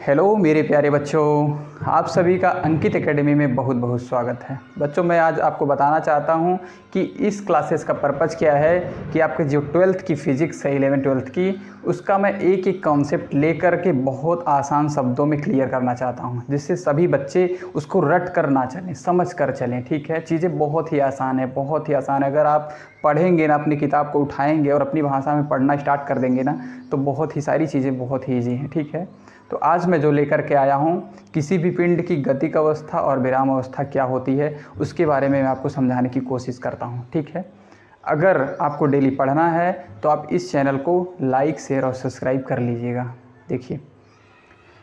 Hello मेरे प्यारे बच्चों, आप सभी का अंकित एकेडमी में बहुत बहुत स्वागत है। बच्चों, मैं आज आपको बताना चाहता हूं कि इस क्लासेस का पर्पज़ क्या है कि आपके जो 12th की फिज़िक्स है 11th-12th की, उसका मैं एक एक कॉन्सेप्ट लेकर के बहुत आसान शब्दों में क्लियर करना चाहता हूं, जिससे सभी बच्चे उसको रट कर ना चलें, समझ कर चलें। ठीक है, चीज़ें बहुत ही आसान है, बहुत ही आसान है। अगर आप पढ़ेंगे ना, अपनी किताब को उठाएँगे और अपनी भाषा में पढ़ना स्टार्ट कर देंगे ना, तो बहुत ही सारी चीज़ें बहुत ही ईजी हैं। ठीक है, तो आज मैं जो लेकर के आया हूँ, किसी भी पिंड की गतिक अवस्था और विराम अवस्था क्या होती है उसके बारे में मैं आपको समझाने की कोशिश करता हूँ। ठीक है, अगर आपको डेली पढ़ना है तो आप इस चैनल को लाइक, शेयर और सब्सक्राइब कर लीजिएगा। देखिए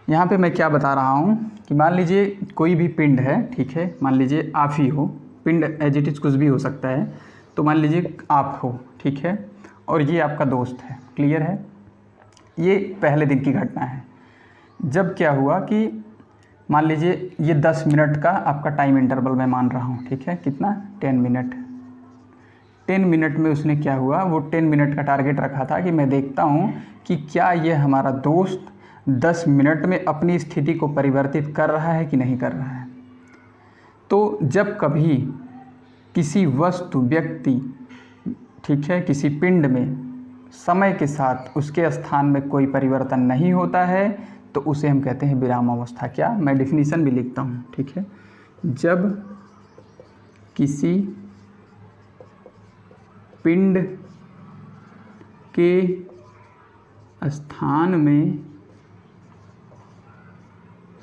यहाँ पे मैं क्या बता रहा हूँ कि मान लीजिए कोई भी पिंड है। ठीक है, मान लीजिए आप ही हो, पिंड एज इट इज़ कुछ भी हो सकता है। तो मान लीजिए आप हो, ठीक है, और ये आपका दोस्त है। क्लियर है, ये पहले दिन की घटना है। जब क्या हुआ कि मान लीजिए ये 10 मिनट का आपका टाइम इंटरवल मैं मान रहा हूँ। ठीक है, कितना? 10 मिनट। 10 मिनट में उसने क्या हुआ, वो 10 मिनट का टारगेट रखा था कि मैं देखता हूँ कि क्या ये हमारा दोस्त 10 मिनट में अपनी स्थिति को परिवर्तित कर रहा है कि नहीं कर रहा है। तो जब कभी किसी वस्तु, व्यक्ति, ठीक है, किसी पिंड में समय के साथ उसके स्थान में कोई परिवर्तन नहीं होता है तो उसे हम कहते हैं विराम अवस्था। क्या? मैं डेफिनीशन भी लिखता हूँ। ठीक है, जब किसी पिंड के स्थान में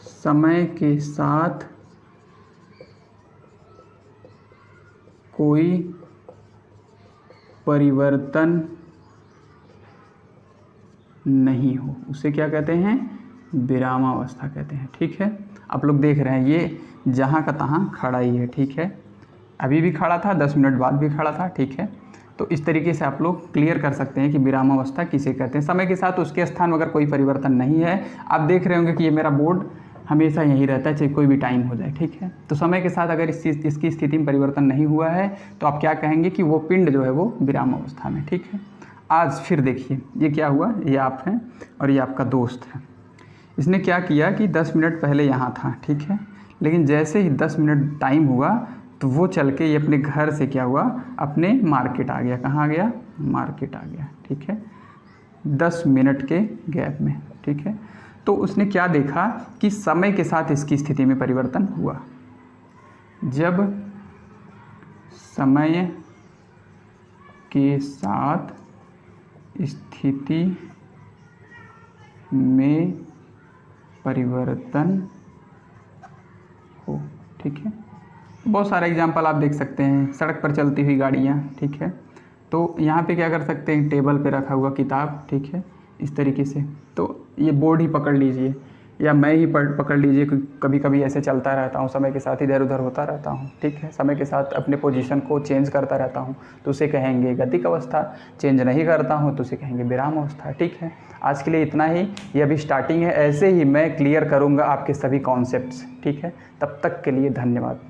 समय के साथ कोई परिवर्तन नहीं हो, उसे क्या कहते हैं? विरामावस्था कहते हैं। ठीक है, आप लोग देख रहे हैं ये जहाँ का तहाँ खड़ा ही है। ठीक है, अभी भी खड़ा था, 10 मिनट बाद भी खड़ा था। ठीक है, तो इस तरीके से आप लोग क्लियर कर सकते हैं कि विरामावस्था किसे कहते हैं। समय के साथ उसके स्थान में अगर कोई परिवर्तन नहीं है, आप देख रहे होंगे कि ये मेरा बोर्ड हमेशा यहीं रहता है, चाहे कोई भी टाइम हो जाए। ठीक है, तो समय के साथ अगर इसकी स्थिति में परिवर्तन नहीं हुआ है तो आप क्या कहेंगे कि वो पिंड जो है वो विराम अवस्था में। ठीक है, आज फिर देखिए ये क्या हुआ, ये आप हैं और ये आपका दोस्त है। इसने क्या किया कि 10 मिनट पहले यहाँ था। ठीक है, लेकिन जैसे ही 10 मिनट टाइम हुआ तो वो चल के ये अपने घर से क्या हुआ, अपने मार्केट आ गया। कहाँ आ गया? मार्केट आ गया। ठीक है, 10 मिनट के गैप में। ठीक है, तो उसने क्या देखा कि समय के साथ इसकी स्थिति में परिवर्तन हुआ। जब समय के साथ स्थिति में परिवर्तन हो। ठीक है, बहुत सारे एग्जांपल आप देख सकते हैं। सड़क पर चलती हुई गाड़ियाँ। ठीक है, तो यहाँ पे क्या कर सकते हैं, टेबल पे रखा हुआ किताब। ठीक है, इस तरीके से। तो ये बोर्ड ही पकड़ लीजिए या मैं ही पकड़ लीजिए, कभी कभी ऐसे चलता रहता हूँ, समय के साथ इधर उधर होता रहता हूँ। ठीक है, समय के साथ अपने पोजीशन को चेंज करता रहता हूँ, तो उसे कहेंगे गतिक अवस्था। चेंज नहीं करता हूँ तो उसे कहेंगे विराम अवस्था। ठीक है, आज के लिए इतना ही, ये अभी स्टार्टिंग है, ऐसे ही मैं क्लियर करूँगा आपके सभी कॉन्सेप्ट्स। ठीक है, तब तक के लिए धन्यवाद।